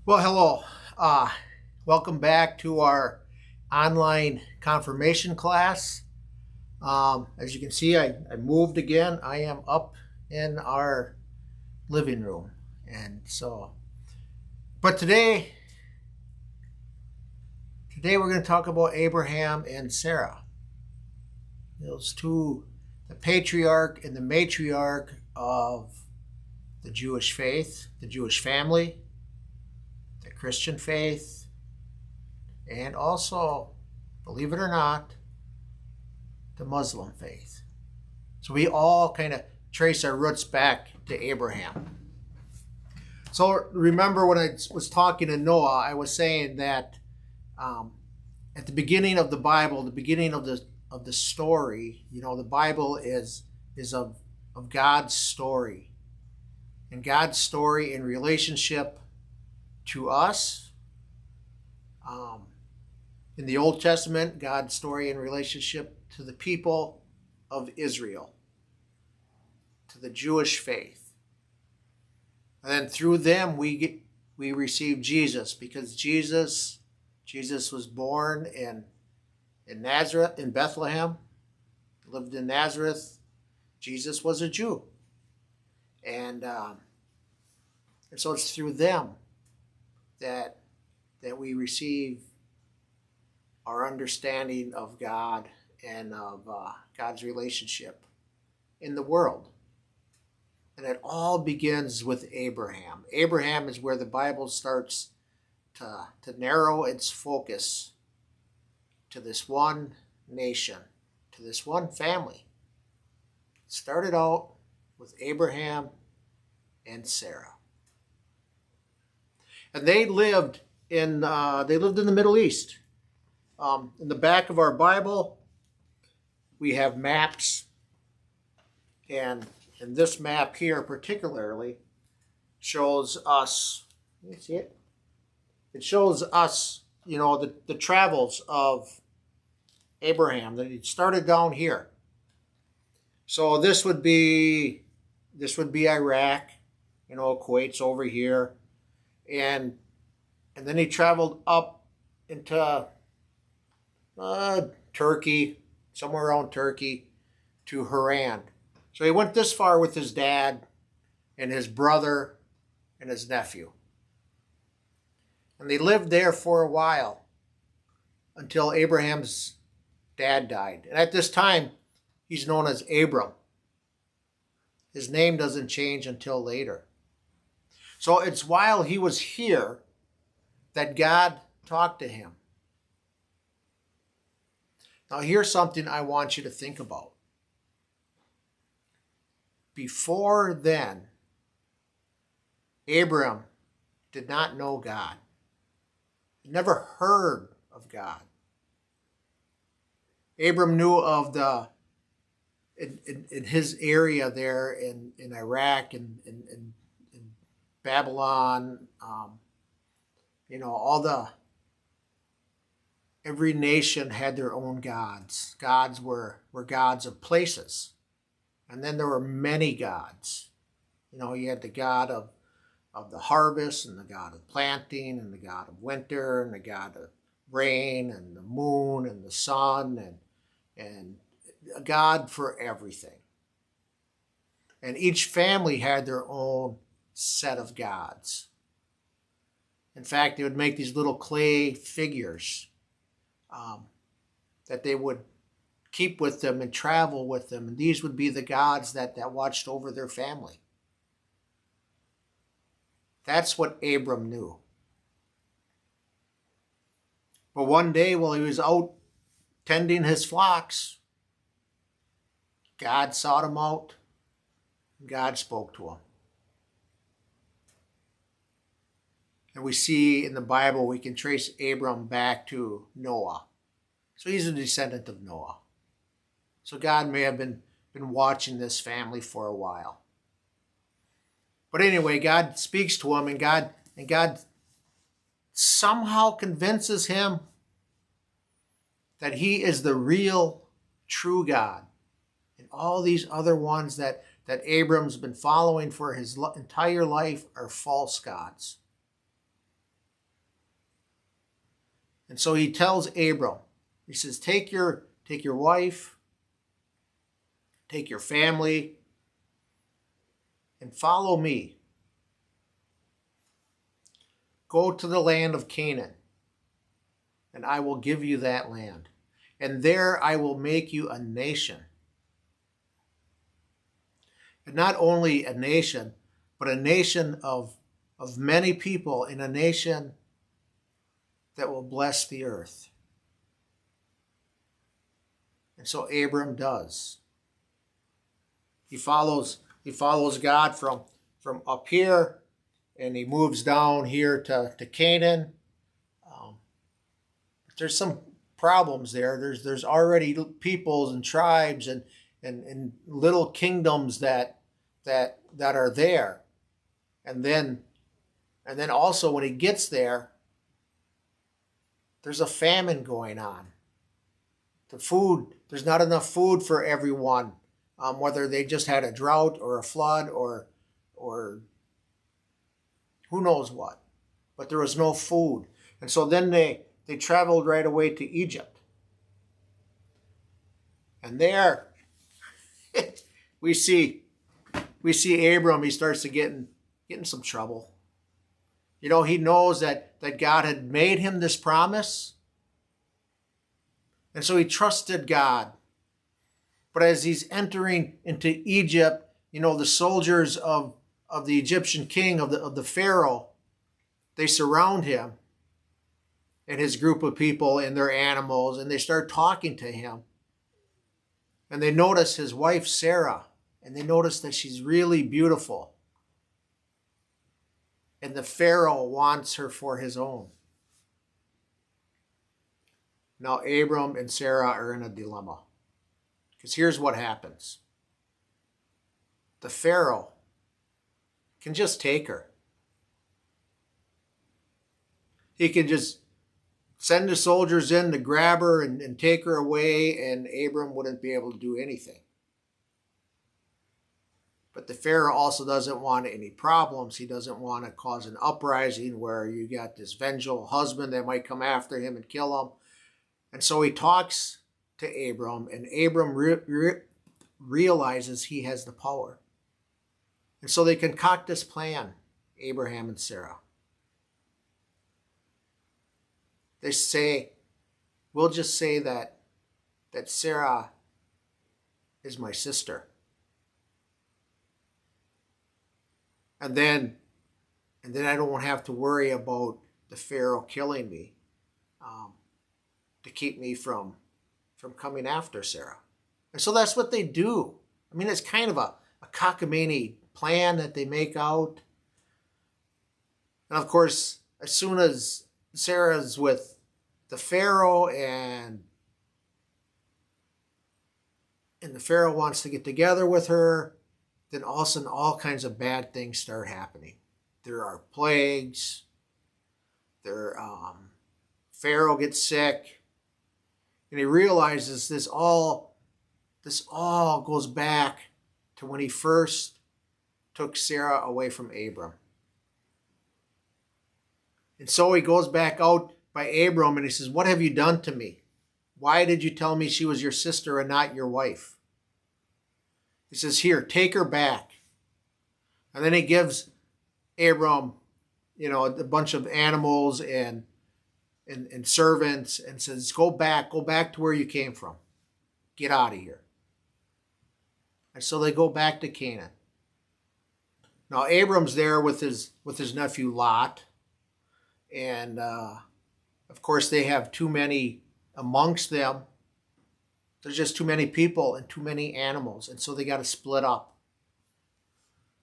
Well, hello. Uh, Welcome back to our online confirmation class. As you can see, I moved again. I am up in our living room. But today we're going to talk about Abraham and Sarah. Those two, the patriarch and the matriarch of the Jewish faith, the Jewish family, the Christian faith, and also, believe it or not, the Muslim faith. So we all kind of trace our roots back to Abraham. So remember when I was talking to Noah, I was saying that at the beginning of the Bible, the beginning of the story, the Bible is of God's story, and God's story in relationship to us. In the Old Testament, God's story in relationship to the people of Israel, to the Jewish faith. And then through them we receive Jesus, because Jesus was born in Nazareth, in Bethlehem, lived in Nazareth. Jesus was a Jew. And so it's through them that we receive our understanding of God and of God's relationship in the world. And it all begins with Abraham. Abraham is where the Bible starts to narrow its focus to this one nation, to this one family. It started out with Abraham and Sarah. And they lived in the Middle East. In the back of our Bible, we have maps, and this map here particularly shows us. Let me see it. It shows us, the travels of Abraham. That he started down here. So this would be Iraq. Kuwait's over here, and then he traveled up into Turkey, somewhere around Turkey, to Haran. So he went this far with his dad and his brother and his nephew. And they lived there for a while until Abraham's dad died. And at this time, he's known as Abram. His name doesn't change until later. So it's while he was here that God talked to him. Now, here's something I want you to think about. Before then, Abram did not know God. He never heard of God. Abram knew of in his area there in Iraq and in Babylon, every nation had their own gods. Gods were gods of places. And then there were many gods. You had the god of the harvest, and the god of planting, and the god of winter, and the god of rain, and the moon, and the sun, and a god for everything. And each family had their own set of gods. In fact, they would make these little clay figures that they would keep with them and travel with them. And these would be the gods that watched over their family. That's what Abram knew. But one day while he was out tending his flocks, God sought him out. God spoke to him. And we see in the Bible, we can trace Abram back to Noah. So he's a descendant of Noah. So God may have been watching this family for a while. But anyway, God speaks to him, and God somehow convinces him that he is the real, true God. And all these other ones that Abram's been following for his entire life are false gods. And so he tells Abram, he says, take your wife, take your family, and follow me. Go to the land of Canaan, and I will give you that land. And there I will make you a nation. And not only a nation, but a nation of many people, and a nation that will bless the earth. And so Abram does. He follows God from up here, and he moves down here to Canaan. But there's some problems there. There's already peoples and tribes and little kingdoms that are there. And then also when he gets there, there's a famine going on. There's not enough food for everyone, whether they just had a drought or a flood or who knows what. But there was no food. And so then they traveled right away to Egypt. And there we see Abram, he starts to get in some trouble. You know, he knows that God had made him this promise. And so he trusted God. But as he's entering into Egypt, you know, the soldiers of the Egyptian king, of the Pharaoh, they surround him and his group of people and their animals, and they start talking to him. And they notice his wife, Sarah, and they notice that she's really beautiful. And the Pharaoh wants her for his own. Now Abram and Sarah are in a dilemma. Because here's what happens. The Pharaoh can just take her. He can just send the soldiers in to grab her and take her away, and Abram wouldn't be able to do anything. But the Pharaoh also doesn't want any problems. He doesn't want to cause an uprising where you got this vengeful husband that might come after him and kill him. And so he talks to Abram, and Abram realizes he has the power. And so they concoct this plan, Abraham and Sarah. They say, we'll just say that Sarah is my sister. And then I don't have to worry about the Pharaoh killing me to keep me from coming after Sarah. And so that's what they do. I mean, it's kind of a cockamamie plan that they make out. And of course, as soon as Sarah's with the Pharaoh and the Pharaoh wants to get together with her, then all of a sudden all kinds of bad things start happening. There are plagues. Pharaoh gets sick. And he realizes this all goes back to when he first took Sarah away from Abram. And so he goes back out by Abram and he says, "What have you done to me? Why did you tell me she was your sister and not your wife?" He says, "Here, take her back." And then he gives Abram, a bunch of animals and servants, and says, go back to where you came from. Get out of here. And so they go back to Canaan. Now Abram's there with his nephew Lot. And of course they have too many amongst them. There's just too many people and too many animals. And so they got to split up.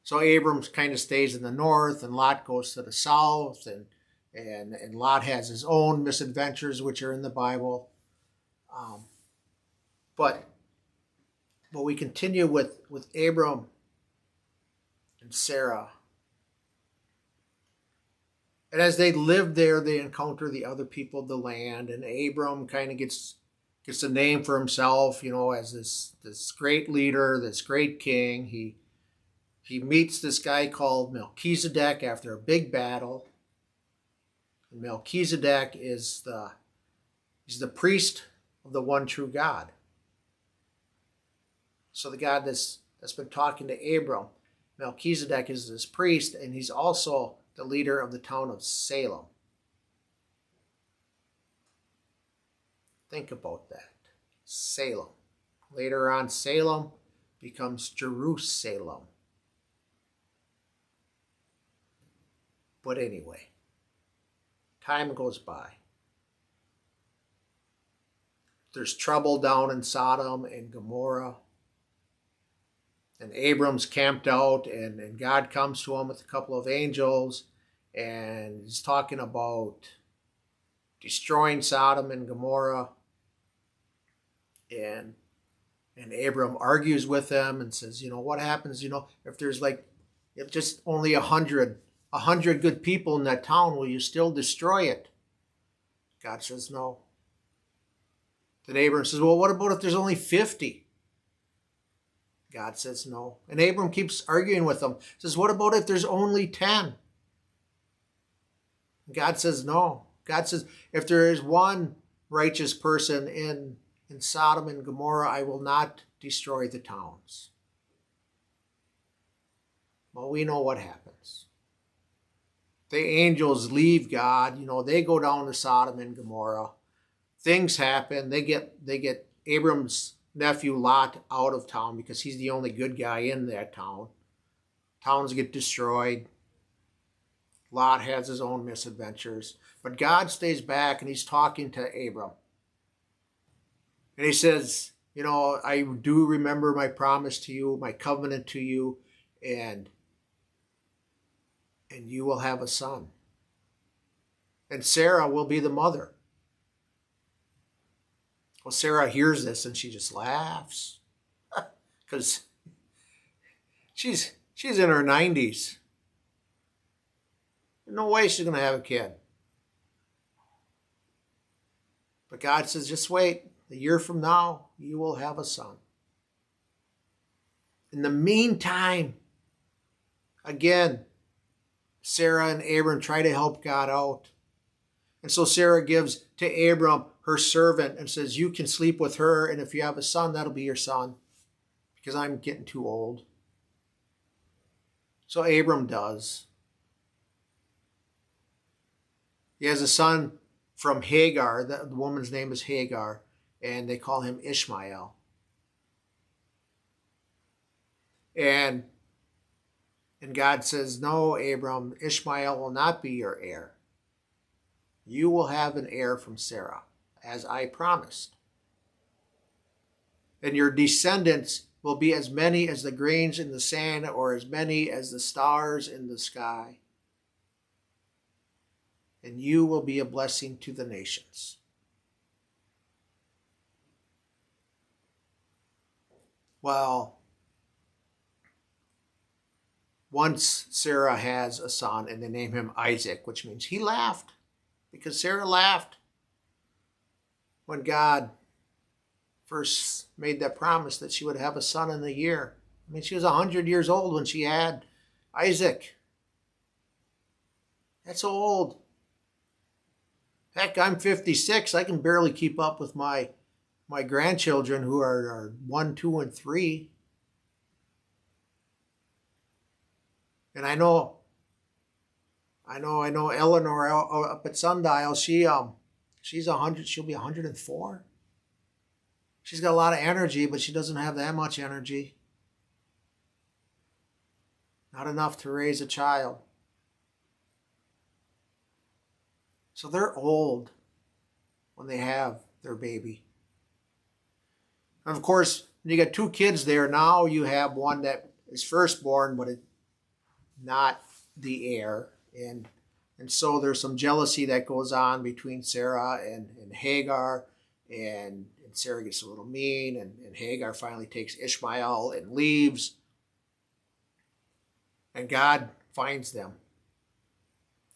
So Abram kind of stays in the north, and Lot goes to the south, and Lot has his own misadventures, which are in the Bible. But we continue with Abram and Sarah. And as they live there, they encounter the other people of the land, and Abram kind of gets a name for himself, as this great leader, this great king. He meets this guy called Melchizedek after a big battle. And Melchizedek is the He's the priest of the one true God. So the God that's been talking to Abram, Melchizedek is this priest, and he's also the leader of the town of Salem. Think about that. Salem. Later on, Salem becomes Jerusalem. But anyway, time goes by. There's trouble down in Sodom and Gomorrah. And Abram's camped out, and God comes to him with a couple of angels, and he's talking about destroying Sodom and Gomorrah. And Abram argues with them and says, what happens, if there's if just only 100 good people in that town, will you still destroy it? God says no. Then Abram says, well, what about if there's only 50? God says no. And Abram keeps arguing with him. Says, what about if there's only 10? God says no. God says, if there is one righteous person in Sodom and Gomorrah, I will not destroy the towns. Well, we know what happens. The angels leave God. They go down to Sodom and Gomorrah. Things happen. They get Abram's nephew Lot out of town because he's the only good guy in that town. Towns get destroyed. Lot has his own misadventures. But God stays back, and he's talking to Abram. And he says, I do remember my promise to you, my covenant to you, and you will have a son. And Sarah will be the mother. Well, Sarah hears this and she just laughs because she's in her 90s. No way she's going to have a kid. But God says, just wait. A year from now, you will have a son. In the meantime, again, Sarah and Abram try to help God out. And so Sarah gives to Abram her servant and says, you can sleep with her, and if you have a son, that'll be your son, because I'm getting too old. So Abram does. He has a son from Hagar. The woman's name is Hagar, and they call him Ishmael. And God says, no, Abram, Ishmael will not be your heir. You will have an heir from Sarah, as I promised. And your descendants will be as many as the grains in the sand, or as many as the stars in the sky. And you will be a blessing to the nations. Well, once Sarah has a son, and they name him Isaac, which means he laughed, because Sarah laughed when God first made that promise that she would have a son in the year. I mean, she was 100 years old when she had Isaac. That's old. Heck, I'm 56. I can barely keep up with my grandchildren, who are 1, 2, and 3. And I know Eleanor up at Sundial, she's 100, she'll be 104. She's got a lot of energy, but she doesn't have that much energy. Not enough to raise a child. So they're old when they have their baby. And of course, when you got 2 kids there, now you have one that is firstborn, but it's not the heir. And so there's some jealousy that goes on between Sarah and Hagar. And Sarah gets a little mean, and Hagar finally takes Ishmael and leaves. And God finds them.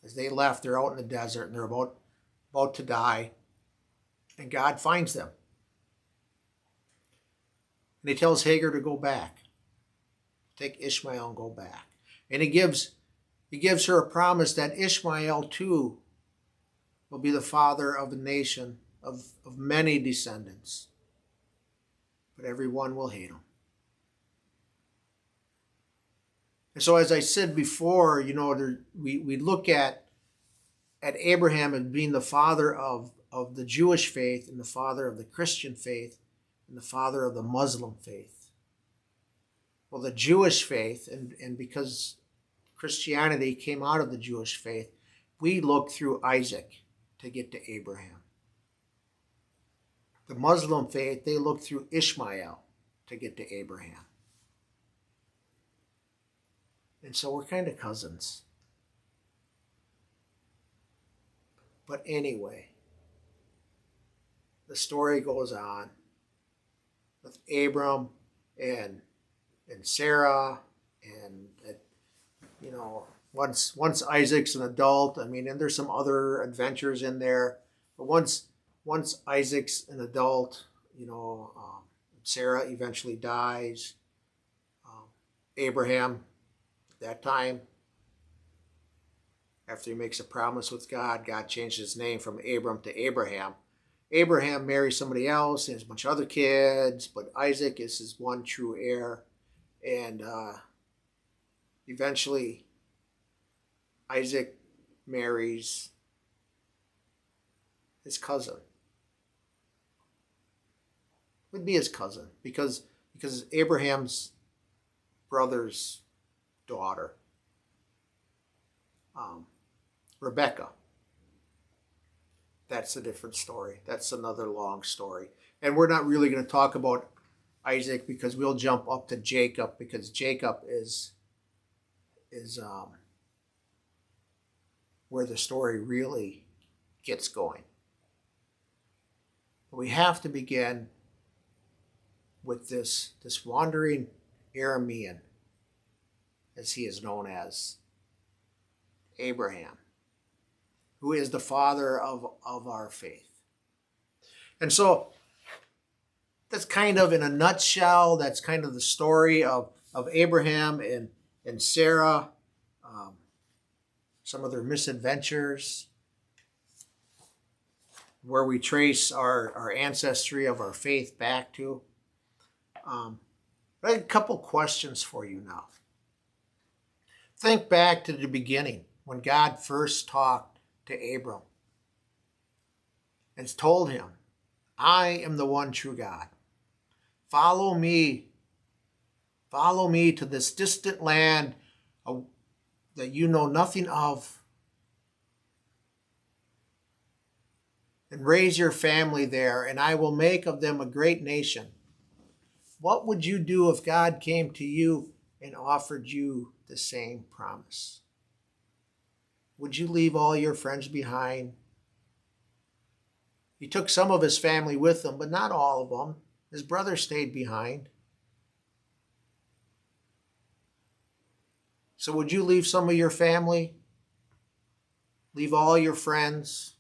As they left, they're out in the desert, and they're about to die. And God finds them. And he tells Hagar to go back. Take Ishmael and go back. And he gives her a promise that Ishmael too will be the father of a nation of many descendants, but everyone will hate him. And so, as I said before, we look at Abraham as being the father of the Jewish faith and the father of the Christian faith and the father of the Muslim faith. Well, the Jewish faith, and because Christianity came out of the Jewish faith, we look through Isaac to get to Abraham. The Muslim faith, they look through Ishmael to get to Abraham. And so we're kind of cousins. But anyway, the story goes on with Abram and Sarah, and once Isaac's an adult, and there's some other adventures in there, but once Isaac's an adult, Sarah eventually dies. Abraham, at that time, after he makes a promise with God, God changes his name from Abram to Abraham. Abraham marries somebody else and has a bunch of other kids, but Isaac is his one true heir. And eventually, Isaac marries his cousin. Would be his cousin because Abraham's brother's daughter, Rebecca. That's a different story. That's another long story. And we're not really going to talk about Isaac because we'll jump up to Jacob, because Jacob is where the story really gets going. But we have to begin with this wandering Aramean, as he is known as, Abraham, who is the father of our faith. And so that's kind of, in a nutshell, that's kind of the story of Abraham and Sarah, some of their misadventures, where we trace our ancestry of our faith back to. I have a couple questions for you now. Think back to the beginning, when God first talked to Abram and told him, I am the one true God. Follow me to this distant land that you know nothing of, and raise your family there, and I will make of them a great nation. What would you do if God came to you and offered you the same promise? Would you leave all your friends behind? He took some of his family with him, but not all of them. His brother stayed behind. So would you leave some of your family? Leave all your friends?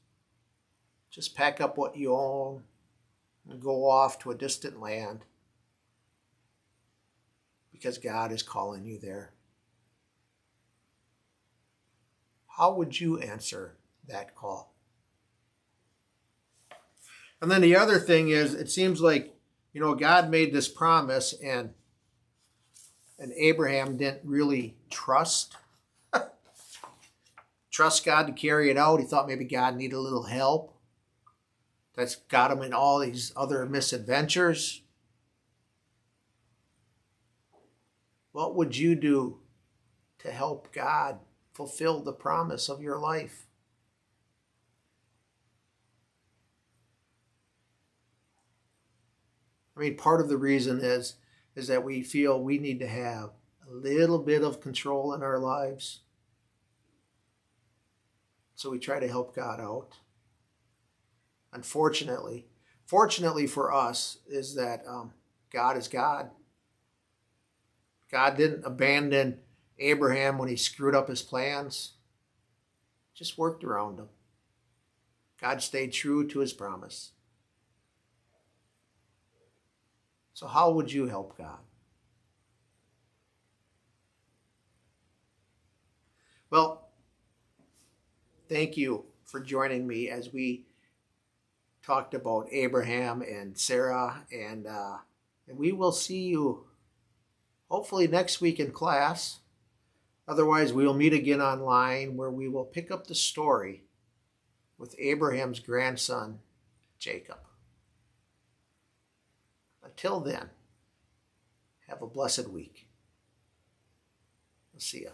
Just pack up what you own and go off to a distant land because God is calling you there? How would you answer that call? And then the other thing is, it seems like, God made this promise and Abraham didn't really trust God to carry it out. He thought maybe God needed a little help. That's got him in all these other misadventures. What would you do to help God fulfill the promise of your life? Part of the reason is that we feel we need to have a little bit of control in our lives. So we try to help God out. Unfortunately, fortunately for us, is that God is God. God didn't abandon Abraham when he screwed up his plans. Just worked around him. God stayed true to his promise. So how would you help God? Well, thank you for joining me as we talked about Abraham and Sarah, and we will see you hopefully next week in class. Otherwise, we will meet again online where we will pick up the story with Abraham's grandson, Jacob. Until then, have a blessed week. We'll see you.